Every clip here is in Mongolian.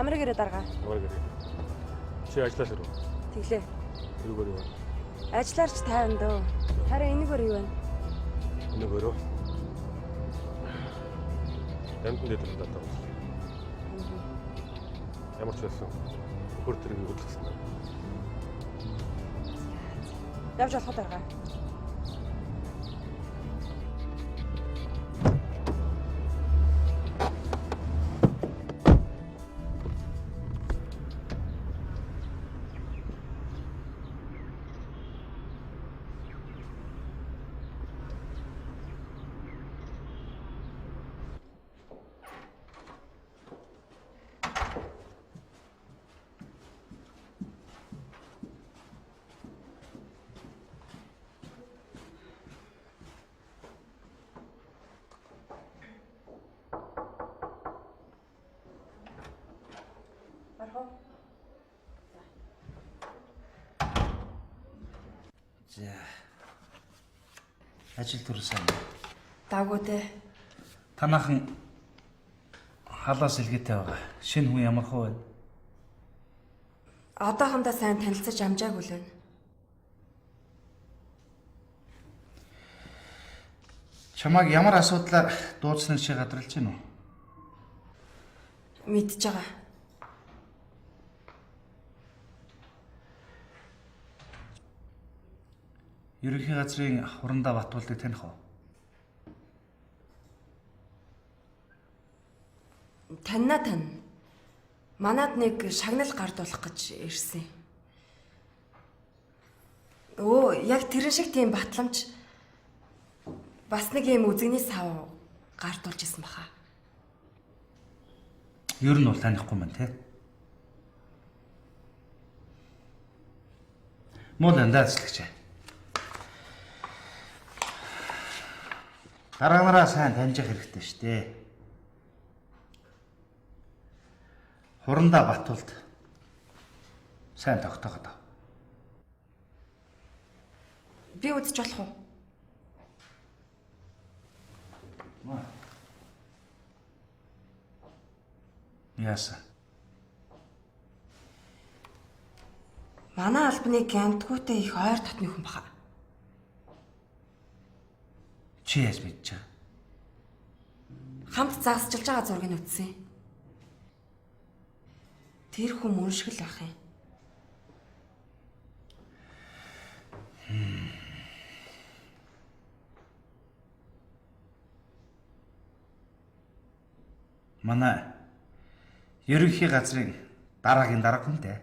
Амрыг ирээ даргаа. Амрыг ирээ. Чи ажиллаж ирв. Тэглээ. Юугаар юу вэ? Ажиллаарч тайван дөө. Харин энэгээр юу вэ? Энэгээр. Дамтан дээр датаа. Ямар ч байсан. Хөр төрөгийг хөдөлгсөн. Явж болох даргаа. За. Ажил төрөл сайн. Даагүй дээ. Танаахан халаас илгээтэй байгаа. Шинэ хүн ямар хөө вэ? Одоохондоо сайн танилцаж амжаагүй л байна. Чамайг ямар асуудлаар дуудсныг чи гадралж гинэ үү? Мэдж байгаа. Ерөнхий газрын хурандаа Батболдыг таних уу? Таньна тань. Манад нэг шагнал гардуулах гэж ирсэн. Өө, яг тэрэн шиг тийм батламж бас нэг юм үзэгний сав гардуулж исэн баха. Ер нь бол танихгүй мэн те. Муу дандаачлагч. Дараагаараа сайн таньж хэрэгтэй шүү дээ. Хурандаа Батболд сайн тогтооход. Би үзэж болох уу? Яасан? Манай албаны гямтгүйтэй их ойр дотны хүн баха. Чи яаж мэдэж байгаа? Хамт заагсчилж байгаа зургийг үзсэн. Тэр хүн мөн шиг л байх юм. Манай ерөнхий газрын дараагийн дарга хүнтэй.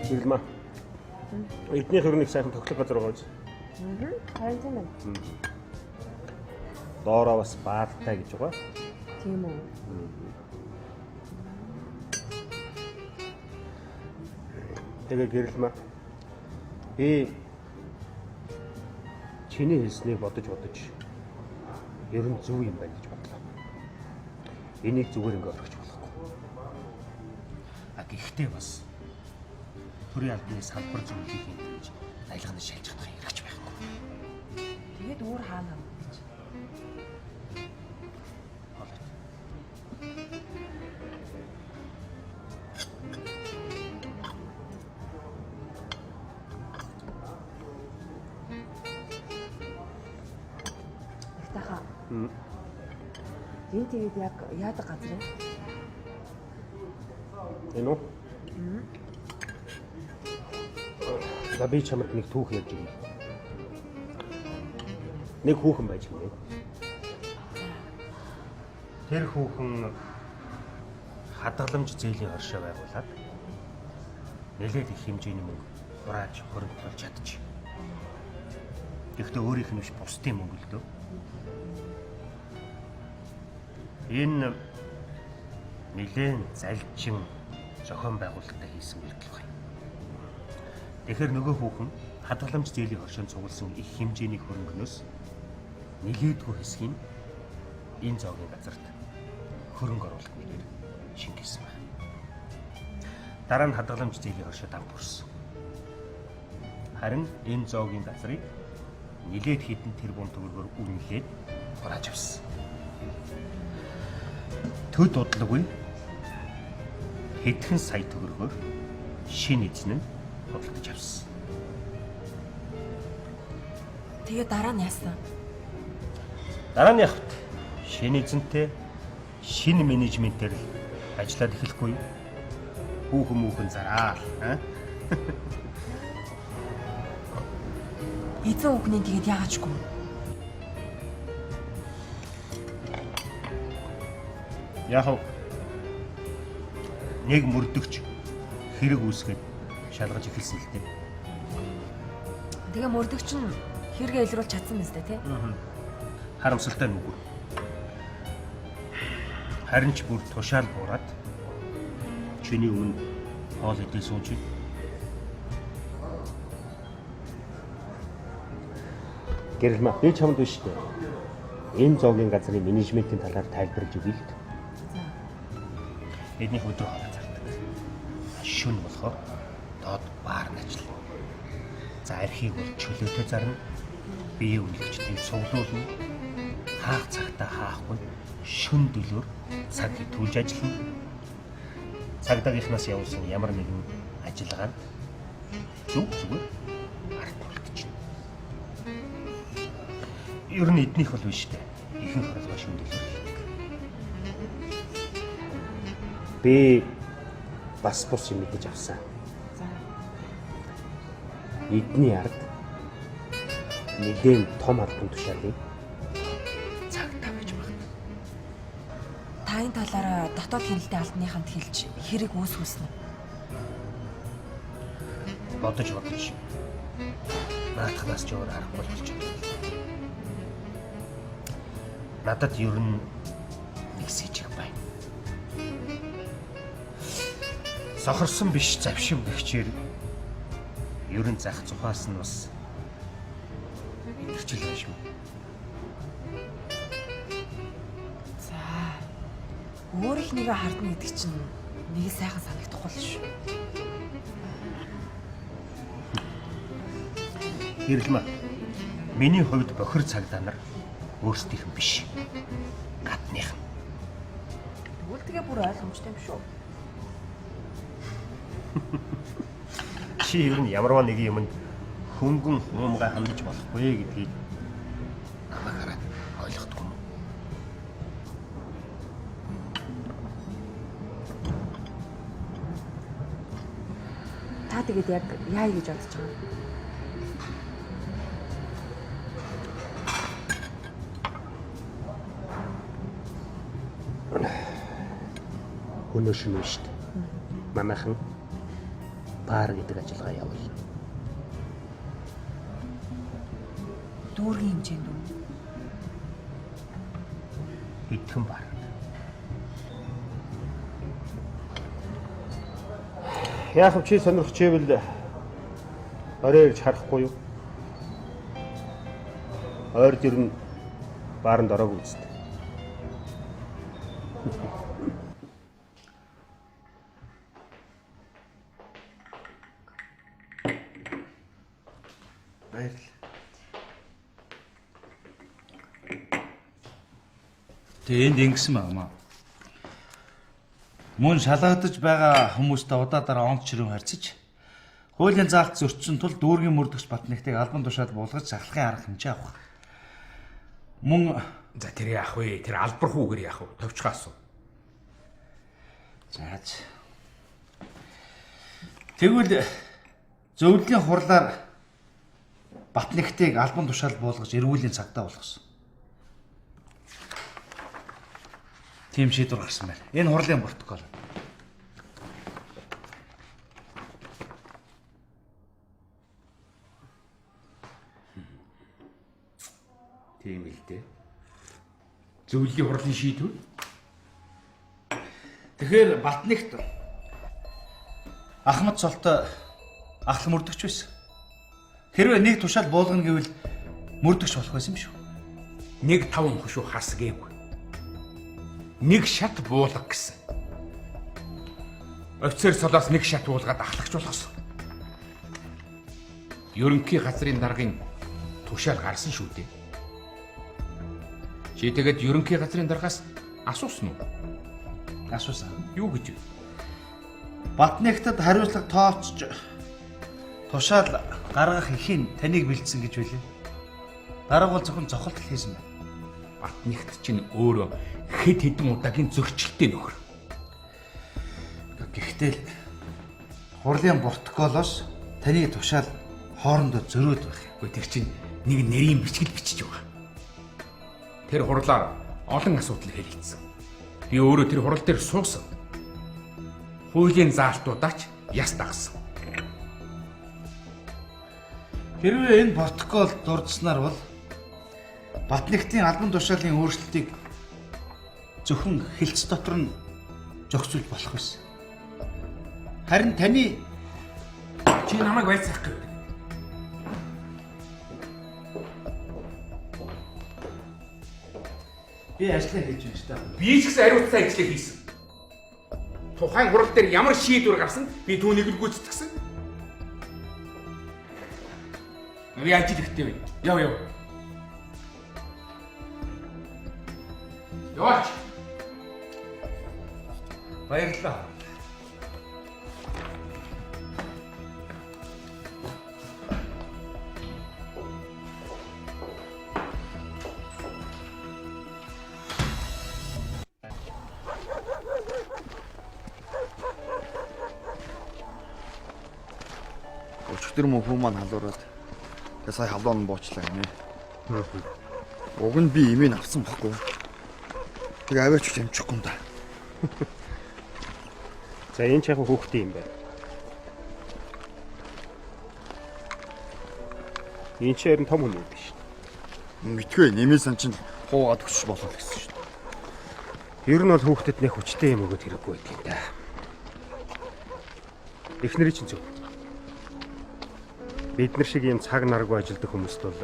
Ирмэ. Эдний хөрөнийг сайхан тоглох газар байгаа биз? Харин тийм байна. Доороо бас баалтай гэж байгаа. Тийм үү. Тэгээ гэрэлмэ. Би чиний хэлснийг бодож ер нь зөв юм байна гэж бодлоо. Энийг зүгээр ингээ орхиж болохгүй. Гэхдээ бас төрийн албаны салбар зөвлөлийг хийж аялганд шалж чадах хэрэгч байхгүй. Тэгээд өөр хаана гэж. Ихтэйхаа. Энэ тэгээд яг яадаг газар юм? Энэ үү? За би чамд нэг түүх ярьж өгье. Нэг хүүхэн байж гэнэ. Тэр хүүхэн хадгаламж зээлийн оршоо байгуулад нэлээд их хэмжээний мөнгө хурааж хөрөнгөлж чадчих. Гэхдээ өөрийнх нь биш бусдын мөнгө л дөө. Энэ нэлээд залжин зохион байгуулалтаа хийсэн үйлдэл байна. Тэгэхээр нөгөө хүүхэн хадгаламж зээлийн оршоонд цугласан их хэмжээний хөрөнгөнөөс нилээдгүй хэсгийг энэ зоогийн газарт хөрөнгө оруулах нэрээр шингээсэн байна. Дараа нь хадгаламж зээлийн оршид ам бүрсэн. Харин энэ зоогийн газрыг нилээд хэдэн тэрбум төгрөгөөр үнэлээд хурааж авсан. Төд удалгүй хэдхэн сая төгрөгөөр шинэ эзэн нь худалдаж авсан. Тэгээ дараа нь яасан? Дараа нь явахт шинэ эзэнтэй шинэ менежментээр ажиллаад эхлэхгүй юу? Хүүхэн зараал, Эзэн хүүхний тэгээд яагаачгүй. Яг нэг мөрдөгч хэрэг үүсгээд шалгаж эхэлсэн л дээ. Тэгээ мөрдөгч нь хэрэгээ илрүүлж чадсан мэт тий? Харамсалтай нүгүр. Харин ч бүр тушаал буураад чиний өмнө хоол идэл сууж. Гэрэл маа би чамд биш үү? Энэ зоогийн газрын менежментийн талаар тайлбарлаж өгье л дээ. Эдний өдөр хоолой зардаг. Шүн болохоор доод баар нь ажиллана. За архийг бол чөлөөтэй зарна. Бие үнэлэгчдийг цуглуулна. Хаах цагтаа хаахгүй шүн дөлөөр цаг төлж ажиллана. Цагдаагийнхнаас явуулсан ямар нэгэн ажиллагаанд зүгээр ард үлдчихнэ. Ер нь эднийх бол биш дээ. Ихэнх хоролгоо шүн дөлөөр хийдэг. Би бас бус юм мэдэж авсан. За. Эдний ард нэгэн том албан тушаалын цагтаа байж байна. Та энэ талаараа дотоод хяналтын албаныханд хэлж хэрэг үүсгүүлсэн үү? Бодож. Наадахнаас ч өөр аргагүй болж байна. Надад ер нь нэг сэжиг байна. Сохорсон биш завшив гихчээр ер нь зах зухаас нь бас илэрчил байж шүү. За. Өөр их нэгэ хардна гэдэг чинь нэг сайхан санагдахгүй л шүү. Гэрэлмэ. Миний хувьд бохир цагдаа нар өөрсдийнх нь биш. Гадных нь. Тэгвэл тэгээ бүр ойлгомжтой юм шүү. Чи ер нь ямарваа нэг юмд хөнгөн хуумгай хандаж болохгүй гэдгийг намайг хараад ойлгохгүй юм. Та тэгээд яг яа гэж бодож байгаа юм? Өнөөш нь шүү дээ. Манайхан баар гэдэг ажиллагаа явуулна. Дүүргийн хэмжээнд үү? Хэдхэн баар. Яах вэ чи сонирхож ивэл орой ирж харахгүй юу? Ойрд ирнэ бааранд ороогүй үстэ. Тэгээ энд ингэсэн байна. Мөн шалгагдаж байгаа хүмүүстэй удаадаараа онц чирүүн харьцаж хуулийн заалт зөрчсөн тул дүүргийн мөрдөгч Батнэгтийг албан тушаал буулгаж захлахын арга хэмжээ авах. Мөн за тэр яах вэ? Тэр албар хүүгэр яах вэ? Товчхоос уу? зааж. Тэгвэл зөвлөлийн хурлаар Батнэгтийг албан тушаал буулгаж эрүүлийн цагдаа болгосон. Тийм шийдвэр гарсан байна. Энэ хурлын протокол. Тийм л дээ. Зөвлөлийн хурлын шийдвэр. Тэгэхээр Батнэгт Ахмад Солтой ахлах мөрдөгч байсан. Хэрвээ нэг тушаал буулгана гэвэл мөрдөгч болох байсан юм шүү. нэг 5 хушуу хасгээгүй. Нэг шат буулга гэсэн. Офицер солоос нэг шат буулгаад ахлагч болгосон. Ерөнхий газрын даргын тушаал гарсан шүү дээ. Чи тэгээд ерөнхий газрын даргаас асуусан уу? Асуусан. Юу гэж вэ? Батнэгтад хариуцлага тооцож тушаал гаргах эхийн таныг бэлдсэн гэж байлээ. Дарга бол зөвхөн цохолт хийсэн байна. Батнэгт чинь өөрөө хэд хэдэн удаагийн зөрчилтэй нөхөр. Гэхдээ л хурлын протоколоос таны тушаал хоорондоо зөрөөд байх. Гэхдээ тэр чинь нэг нэрийн бичгэл бичиж байгаа. Тэр хурлаар олон асуудал хэлэлцсэн. Би өөрөө тэр хурал дээр суусан. Хуулийн заалтуудаач яс дагсан. Хэрвээ энэ протокол дурдсанаар бол Батнэгтийн албан тушаалын өөрчлөлтийг зөвхөн хэлц дотор нь зохицуулж болох байсан. Харин таны Чи намайг байцаах гэв. би ажиллаа хийж байна шүү дээ. Би ч гэсэн ариутсан ажлыг хийсэн. Тухайн хурал дээр ямар шийдвэр гарсан би түүнийг л гүйцэтгэсэн. Би ажил ихтэй байна. Яв. Яваач. Баярлалаа. Өчигдөр мөнхөө маань халуураад тэгээ сая халуун буучлаа гинэ. Уг нь би имийг авсан баггүй. Тэгээ аваач ч амжихгүй юм да. За энэ ч яг хүүхдээ юм байна. Энэ ч харин том хүн юм биш. Мэдгүй нэмээ сан чинь хуугаад өчш болов гэсэн шүү дээ. Ер нь бол хүүхдэд нэг хүчтэй юм өгöd хэрэггүй байдаг юм да. Эхнэрийн чинь зөв. Бид нар шиг юм цаг наргүй ажилддаг хүмүүст бол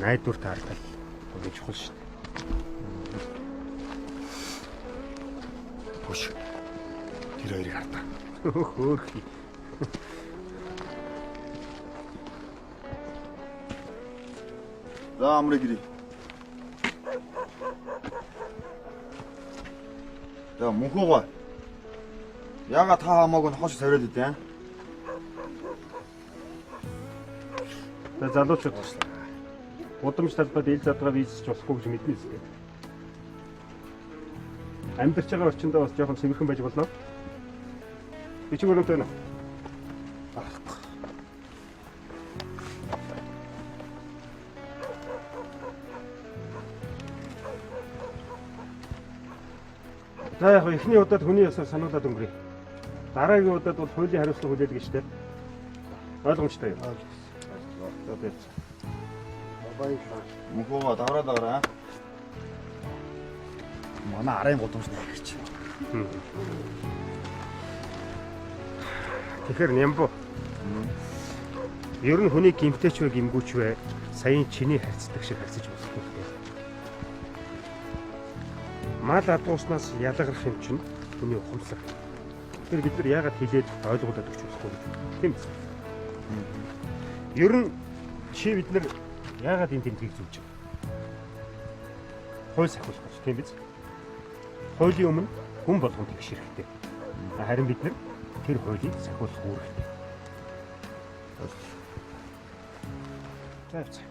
найдвар таартал гэж чухал шүү дээ. Хөш. Тэр хоёрыг хардаа. Хөөхий. За амрыг ирээ. За мөнхөө. Яга та хамаагүй хош савраад идэв. За залуучууд удамж талбайд ил задгаа визч болохгүй гэж мэднэ үстэй. Амьдарч байгаа орчиндөө бас жоохон сэмэрхэн байж болно. Би ч өөрөмтэй байна. За яг эхний удаад хүний ясаар сануулад өнгөрье. Дараагийн удаад бол хуулийн хариуцлага хүлээлгэн штэ. Ойлгомжтой юу? За тийм. Баярлалаа. Мөнхөө давраад байгаа. Манай арын гудамж нэрч. Тэгэхээр Нямбо. Ер нь хүний гимтэйч вэ гимгүүч вэ? Саяын чиний харьцдаг шиг харьцаж болохгүй дээ. Мал адууснаас ялгарх юм чинь хүний ухамсар. Тэр бид нар яагаад хилээд ойлгуулад өгч болохгүй гэж тийм үү? Ер нь чи бид нар яагаад энэ тэмдгийг зүүж байгаа? Хууль сахиулах гэж тийм биз? Хуулийн өмнө хүн болгон тэгш хэрэгтэй. Харин бид нар тэр хуулийг сахиулах үүрэгтэй. За.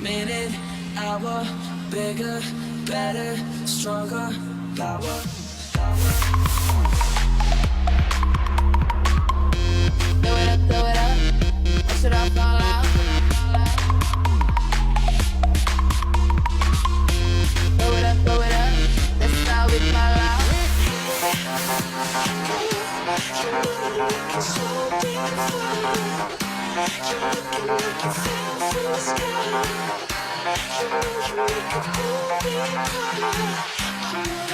minute, hour, bigger, better, stronger, power. Throw it up, watch it all fall out. Throw it up, that's how we fall out.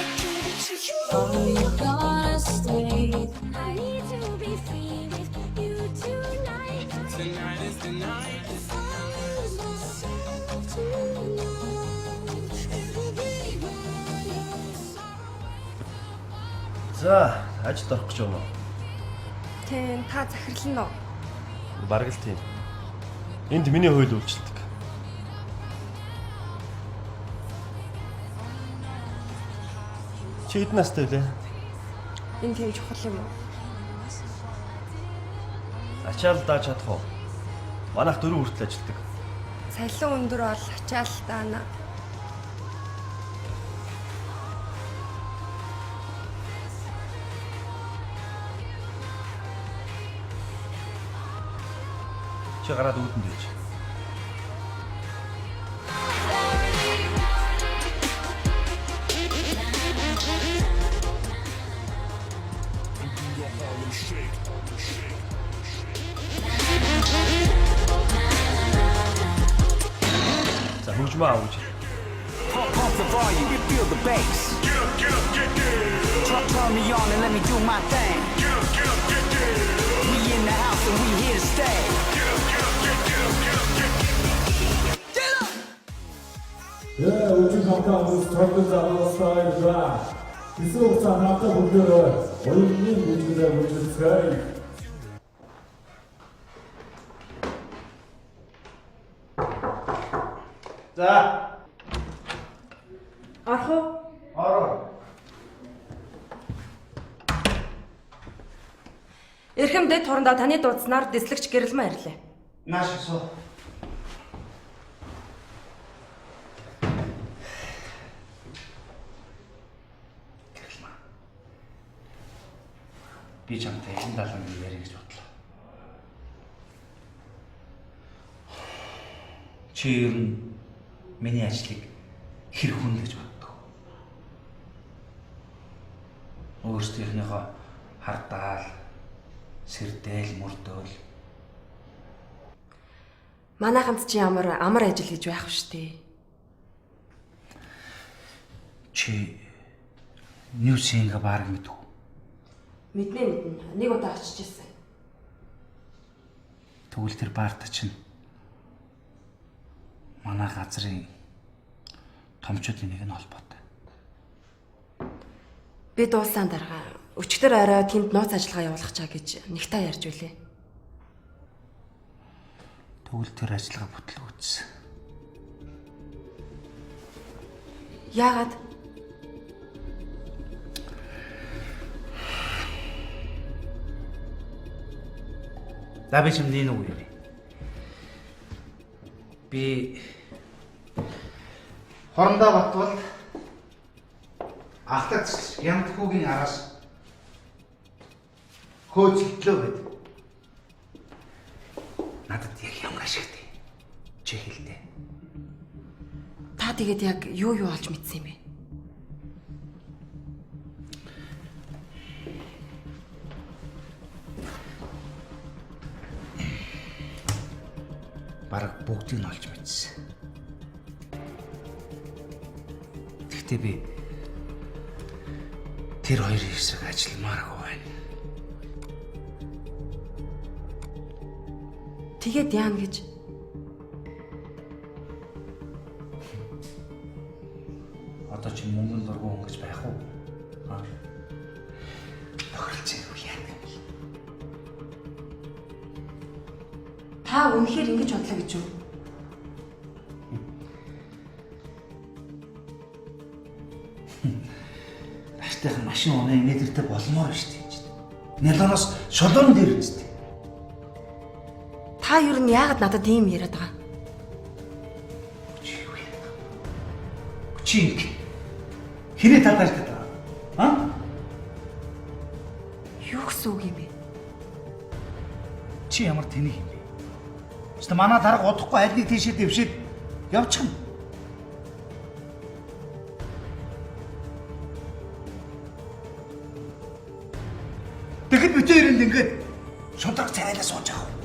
Are you gonna stay? I need to be free with you tonight. Tonight is the night. If I lose myself tonight, it'll be worth it. За, ажилд орох гэж байна уу? Тийм, та захирлан уу? Бараг л тийм. Энд миний хууль үйлчилдэг. Чи хэдэн настай вэ? Энэ тийм чухал юм уу? Ачаал дааж чадах уу? Манайх 4 хүртэл ажилдаг. Сахилан өндөр бол ачаалтаа на. Чи гараад үүдэн дэж. За хөгжмөө авч. Pump the volume, you feel the bass. Turn me on and let me do my thing. We in the house and we here to stay. Өчиг хамтаа хүмүүс тоглож аваасаа за. Хэсэг хугацаанд хамтаа бүгдөө оюутны бүжгээр бүжгэлцгээе. За, Орох уу? ороо. Эрхэмдээ турандаа таны дуудснаар дэслэгч гэрэлмэн ирлээ. Нааш суу. Би чамтай энэ далан ярих гэж бодлоо. Чи ер нь миний ажлыг хэр хүн гэж боддог. Өөрсдийнхнийхөө хардаал, сэрдээл, мөрдөөл. Манай хамт чи ямар амар ажил хийж байх вэ штэ. Чи Ньюсинг баг мэдв. Мэднэ. Нэг удаа очиж ирсэн. Тэгвэл тэр баарта чинь манай газрын томчуудын нэг нь холбоотой. Би дуусан дараа өчтөр орой тэнд нууц ажиллагаа явуулах чаа гэж нэгтаа ярьж үлээ. Тэгвэл тэр ажиллагаа бүтлгүүцсэн. Яагаад? За би чимд энэ үг ярив. Би хорондоо батвал ахтац ямтхүүгийн араас хөөцөлтлөө гэд. Надад яг юм ашигтай. Чи хэлдэ. Та тэгээд яг юу олж мэдсэн юм бэ? Бараг бүгдийг нь олж мэдсэн. Гэхдээ би тэр хоёрын эсрэг ажилламааргүй байна. Тэгээд яана гэж? Одоо чи мөнгөнд дургу өнгөж байх уу? Тохиролцоо юу яах юм бэ? Та үнэхээр ингэж бодлоо гэж юу? Наштайхан машин унаа инээдэртэй болмоор шүү дээ. Нялоноос шолоон дээр үстэй. Та юу н яагаад надад ийм яриад байгаа? Чи хэрэг талаас гэдэг. Аа? Юу гэсэн үг юм бэ? Чи ямар тэнэг юм бэ? Чи манай дарга удахгүй аль нэг тийшээ дэвшээд явчихна. Тэгэхэд бид хоёрын ингээд шудраг цайлаа сууж байгаа.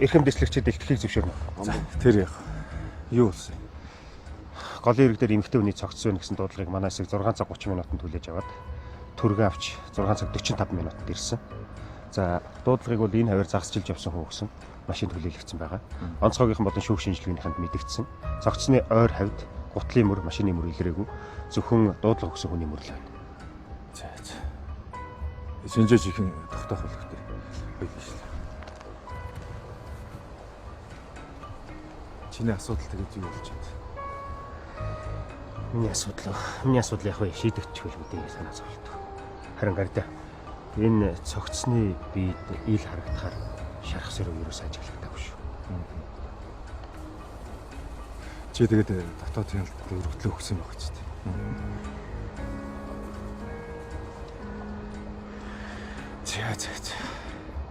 Эрхэм дэслэгчид дэлгэхийг зөвшөөрнө. Тэр яг юу болсон? Голын ирэг дээр эмэгтэй хүний цогцсон гэсэн дуудлагыг манай хэсэг 6 цаг 30 минутанд хүлээж аваад түргэн авч 6 цаг 45 минутад ирсэн. За дуудлагыг бол энэ хавар загасчилж явсан хүн өгсөн. Машинд хүлээлгдсэн байгаа. Онцгойгийнхан болон шүүх шинжилгээнийхэнд мэдэгдсэн. Цогцсны ойр хавьд гутлын мөр, машины мөр илрээгүй. Зөвхөн дуудлага өгсөн хүний мөр л байна. За. Шинжээж ихэн тогтоох хэрэгтэй. Байдаг шээ. Чиний асуудал тэгээд юу болж байна? Миний асуудал яг шийдэгдчих үл үдээ санаа зовлоо. Харин гардаа энэ цогцсны биед ил харагдахаар шарах сөрөг юу ажиглагдаагүй шүү. Чи тэгээд дотоод хяналтад өргөдлөө өгсөн байх ч тийм. За.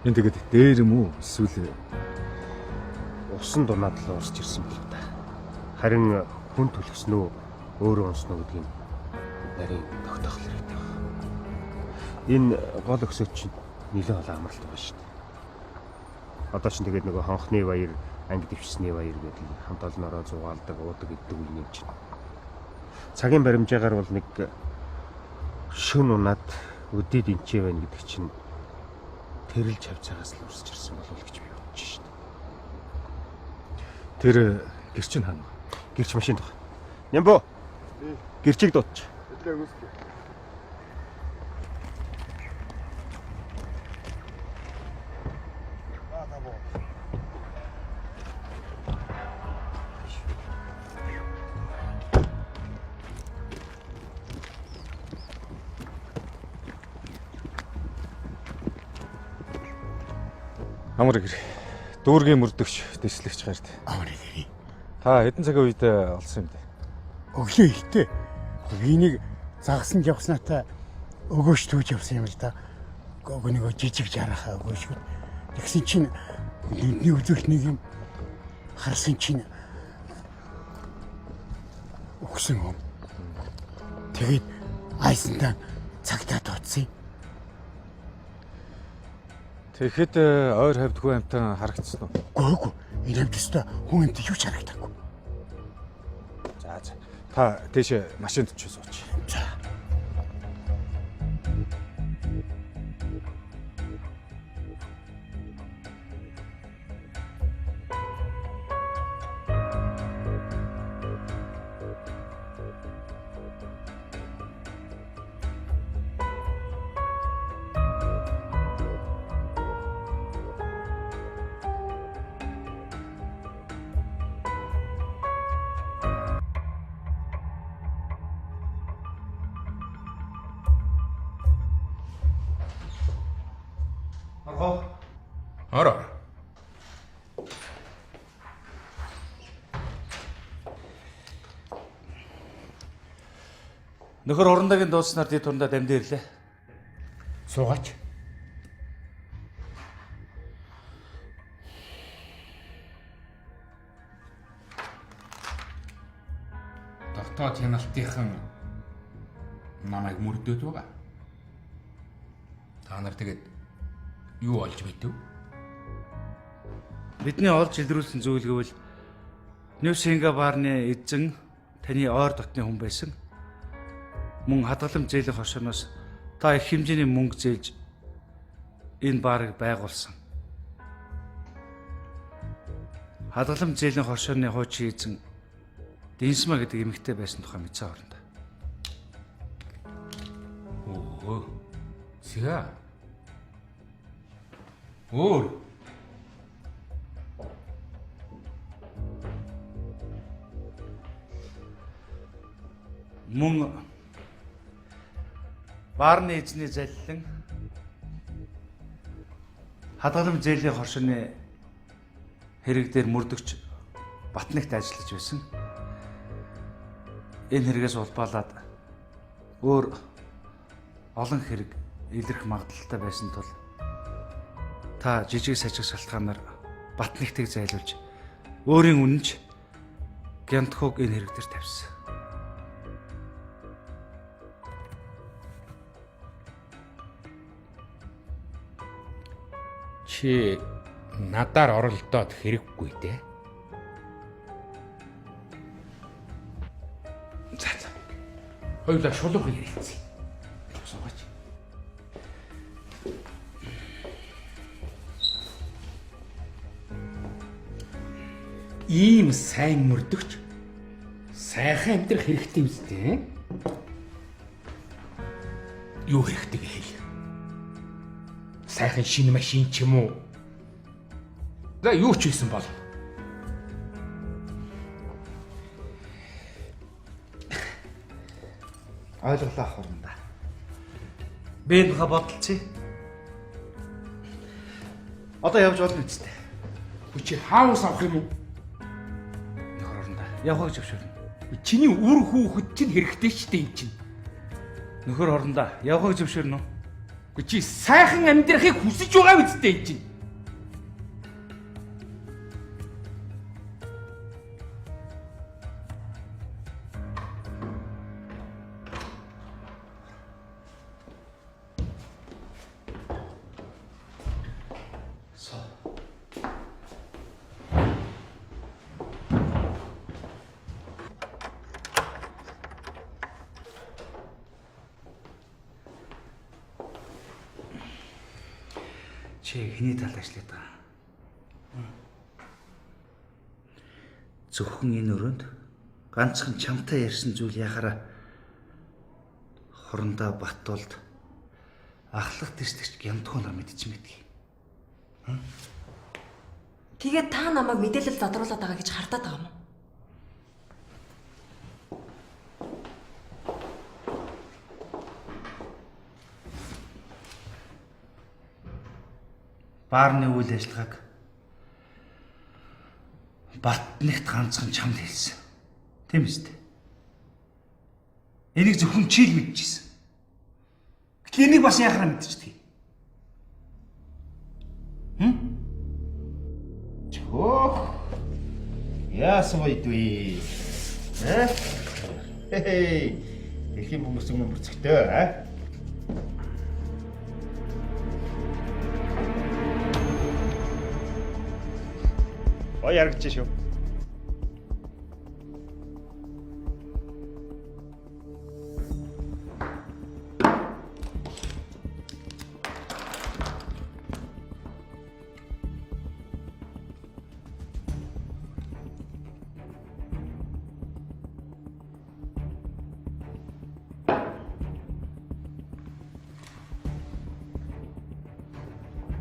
Энэ тэгээд дээр юм уу? Эсвэл Усан дунаад л урсч ирсэн билүү та. Харин хүн төлөснөө өөрөө унсноо гэдгийг нарийн тогтоох хэрэгтэй байна. Энэ гол өсөч чинь нэлээд олон амралт байгаа шүү дээ. Одоо ч тэгээд нөгөө хонхны баяр, анги дэвшсний баяр гэдэг хамт олноороо зугаалдаг, уудаг гэдэг үе юм чинь. Цагийн баримжаагаар бол нэг шөн унаад өдөөд энчээ байна гэдэг чинь тэрэлж хавцаагаас л урсч ирсэн болов уу гэж би бодож шүү дээ. тэр гэрчин хаана? Гэрч машинд байгаа. Нямбо. Гэрчийг дуутч. Амар гэр. Дүүргийн мөрдөгч дэслэгч гард. Амар гэр. Та хэдэн цагийн үед олсон юм бэ? Өглөө ихтэй. Энийг загсан явснаатай өгөөш түүж явсан юм л да. Нөгөө жижиг жарахаа өгөөшгүй. Тэгсэн чинь нүдний үзүүлэлт нэг юм харсан чинь өгсөн юм. Тэгээд айсандаа цагтаа тооцсон. Тэгэхэд ойр хавьд хүн амтан харагдсан уу? Гүйгүй. Энэ амтстай хүн амт юу ч харагдаагүй. За. Та тийш машинд ч сууч. За. Нөхөр урандаагийн дууснаар дид тундаа дамжин ирлээ. Суугаач. Дотоод хяналтынхан намайг мөрдөөд байгаа. Та нар тэгээд юу олж мэдв? Бидний олж илрүүлсэн зүйл гэвэл Нью Сингапурны эзэн таны ойр дотны хүн байсан. Мөн хадгалам зээлийн хошооноос та их хэмжээний мөнгө зээлж энэ баарыг байгуулсан. Хадгалам зээлийн хошооны хуучин эзэн Динсма гэдэг эмэгтэй байсан тухай мэдсэн орно. Оо. Зя. Өөр. Мөн баарны эзний залилан хадгалам зээлийн хоршооны хэрэг дээр мөрдөгч Батнагт ажиллаж байсан. Энэ хэрэгээс улбаалаад өөр олон хэрэг илэрх магадaltaй байсан тул та жижиг сажиг шалтгаанаар Батнагтыг зайлуулж өөрийн үнэнч Гянтхуг энэ хэрэг дээр тавьсан. Чи надаар оролдоод хэрэггүй дээ. За. Хоёулаа шулуухан ярилцъя. Суугаач. Ийм сайн мөрдөгч сайхан амьдрах хэрэгтэй юм зү? Юу хэрэгтэй хэл? Сайхан шинэ машин ч юм уу? За юу ч хийсэн бол. Ойлголоо хорноо. Би энэ ха бодолцъя. Одоо явж болно үстэй. Чи хаус авах юм уу? Нөхөр орондоо. Явах гэж зөвшөөрнө. Чиний үр хүүхэд чинь хэрэгтэй ч дээ юм чинь. Нөхөр орондоо. Явах гэж зөвшөөрнө. Чи сайхан амьдрахыг хүсэж байгаа биз дээ энэ чинь. Чи хэний талд ажиллаад байгаа? Зөвхөн энэ өрөөнд ганцхан чамтай ярьсан зүйл яхаараа хорондоо Баттулд ахлах дэслэгч Гянтхуунаа мэдчих мэдгий. Тэгээд та намайг мэдээлэл задруулаад байгаа гэж хардаад байгаа юм уу? Баарны үйл ажиллагааг Батнагт ганцхан чамд хэлсэн. Тийм үстэй. Энийг зөвхөн чи л мэдчихсэн. Гэтэл энийг бас яахаар мэдчихдэг. Чөө. Яасан байдгүй. Хей. Их юм хүмүүс юм бүрцгтэй, Ой ярагч шүү.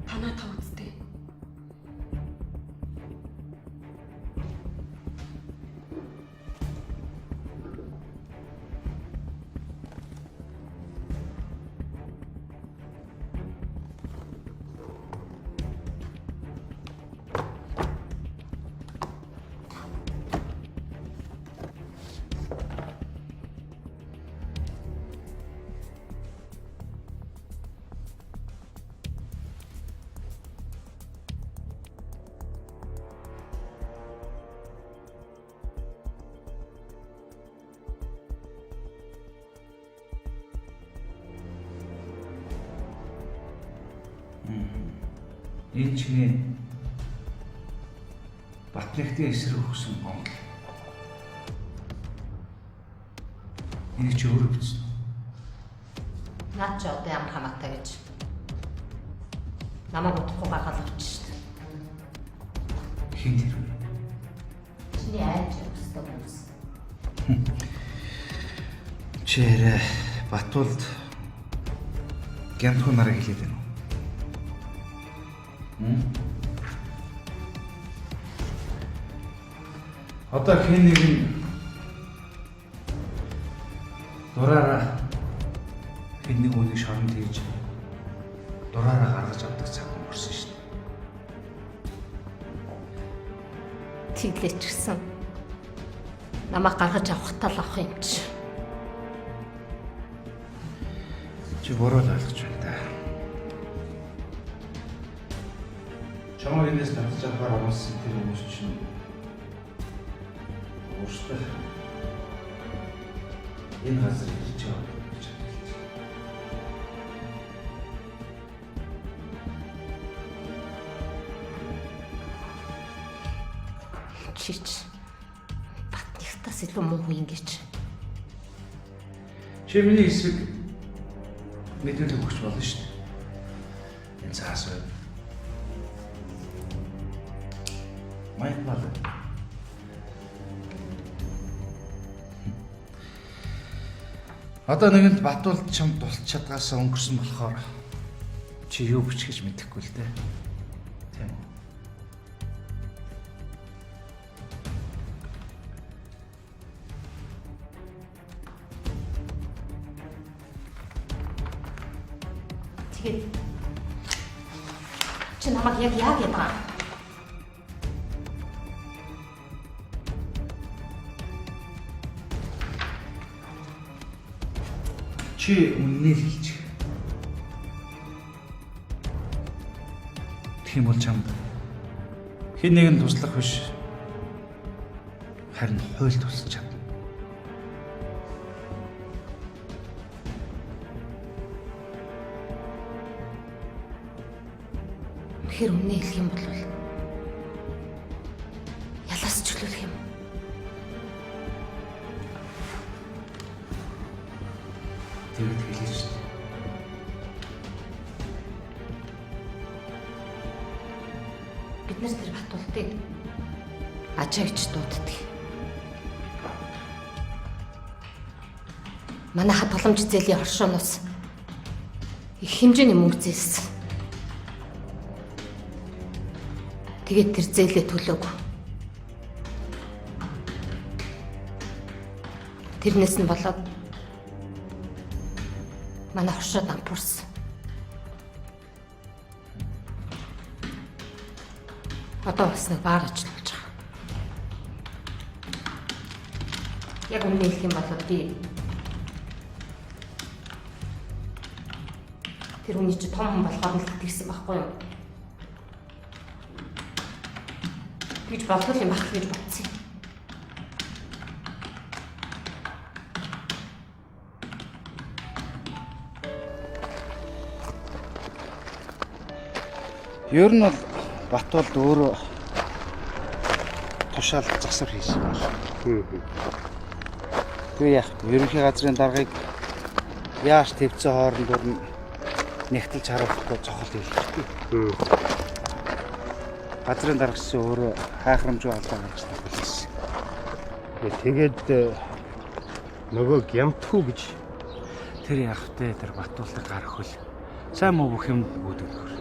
Танаа та үсттэй. Энэ чиний Батнихтын эсрэг өгсөн гомдол. Энийг чи өөрөө бичсэн. Наад чи одоо ямар хамаатай гэж намайг удахгүй гаргаад авчих шүү дээ. Хин тэр вэ? Чиний айж өссөн хүмүүс. Чи арай Батуулд гямтгүй нарыг хэлээд байна уу? Одоо хэн нэг нь дураараа хэн нэг үнийг шоронд хийж дураараа гаргаж авдаг цаг өнгөрсөн шүү дээ. Тэглэж гисэн. Намайг гаргаж авах тал авах юм чи. Чи буруу л ойлгож байна да. Чамайг энэс татж авахар амссан тэр хүмүүс чинь өөртөө энэ газар ирж байгаа гэж хэлж байна. Чич Батнихтаас илүү муу хүн ингэж. Чи миний эсрэг мэдээлэл өгч болно шүү дээ. Энэ цаас бай. Майк бал. Одоо нэгэнд Батуулд чамд тулч чадгаасаа өнгөрсөн болохоор чи юу бичих гэж мэдэхгүй л дээ. Тийм үү? Тэгээд чи намайг яг яагаад байгаа? Чи үннийг хэлж. Тийм бол чамд хэн нэгэн туслах биш. Харин хууль тусч чадна. Үнэхээр үнэ хэлэх юм бол ялаас чөлөөлөх юм. Тэгээд хэлээ шүү дээ. Бид нар тэр Батуултыг ажаагч дууддаг. Манай хадгаламж зээлийн оршооноос их хэмжээний мөнгө зээлсэн. Тэгээд тэр зээлээ төлөөгүй. Тэрнээс нь болоод манай оршоо дампуурсан. Одоо бас нэг баар ажиллаж байгаа. Яг үнэ хэлэх юм бол би тэр хүний чи том хүн болохоор л итгэсэн байхгүй юу? Гэж бодлоо юм ах гэж бодсон. Ер нь бол Батуулд өөрөө тушаал засвар хийсэн байна. Тэгвэл яг ерөнхий газрын даргаыг яаш твцэн хоорондор нь нэгтэлж харуулахгүй цохол хийлээ. Газрын даргаас өөрөө хайхрамжгүй албаа гаргаж тавьсан. Тэгээд нөгөө гямтхүү гэж Тэр явахтай тэр Батуулыг гарах хөл сайн муу бүх юм үүдгөр.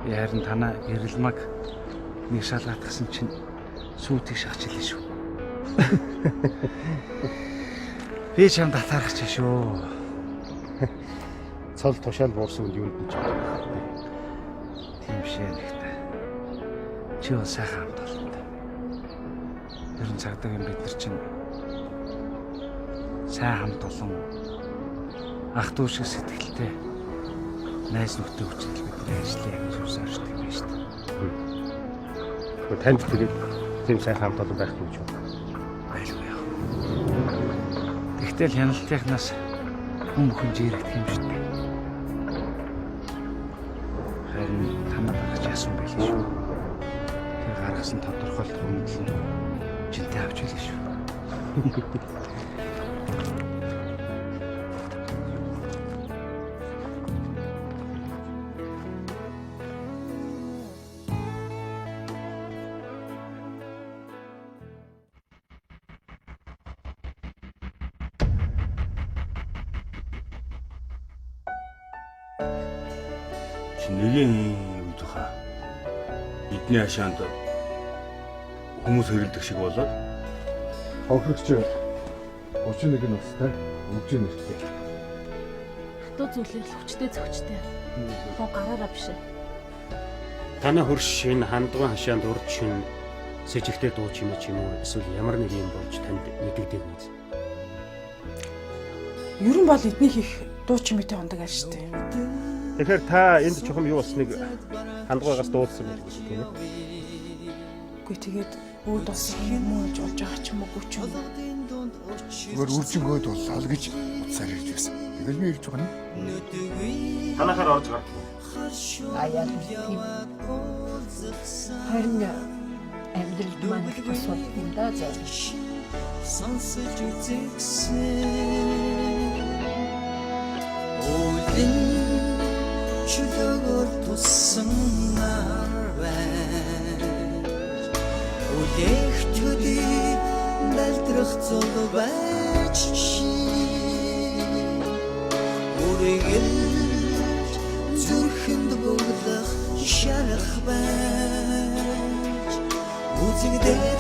Ярин танаа гэрэлмаг нэг шалгатгсан чинь сүйтийг шахаж илээ шүү. Би чам татаарч шүү. цол тушаал буурсан юунд нь ч Тийм шээ нэгтэй. Чи бол сайхан хамт олонтой. Ерөн цагдаа юм бид нар чинь сайн хамт олон ах дүү шиг сэтгэлтэй найз нөхдөд хүчтэй бидний ажлыг яг зүсэрчдэг юм шүү дээ. танд тэгээд тийм сайхан хамт олон байх юм шүү. Айлгүй яа. Тэгтэл хяналтынхнаас хүн бүхэн жирэгдэх юм шүү дээ. Харин яасан байл шүү. Тэр гаргасан тодорхойлох үнэлэл нь жинтэй авч илээ шүү. Нэгэн үед хаа эдний хашаанд хүмүүс хэрэлдэх шиг болоод Хонхрогч 31 настай өвжин нэртэй. Хатуу зүйлээр л хүчтэй зөгчтэй. Хоо гараараа биш. танай хөрш энэ хандган хашаанд урд шин сэжигтэй дуу чимээ ч юм уу эсвэл ямар нэг юм болж танд мэдэгдэг үү? Ер нь бол эдний хийх дуу чимээтэй ондог ааш штэ. Тэгэхээр та энд чухам юу болсныг хандгаагаас дуулсан байх тийм ээ. Үгүй тэгээд үүд бас юм уу болж байгаа ч юм уу ч юм. Зүгээр үржингөөд боллоо л гэж утсаар ирж байсан. Тэгэл би ирж байгаа нь. Танахаар орж гар. Аяа тийм. Харин амьдралд маань их тус юм да заа. Сонсож үзсэн Өлөн чөлөөгөр туссан нар байна Үлэх төдий далдрах зол байж Үргэлж зүрхэнд бүглах шарах байж Үзэгдээ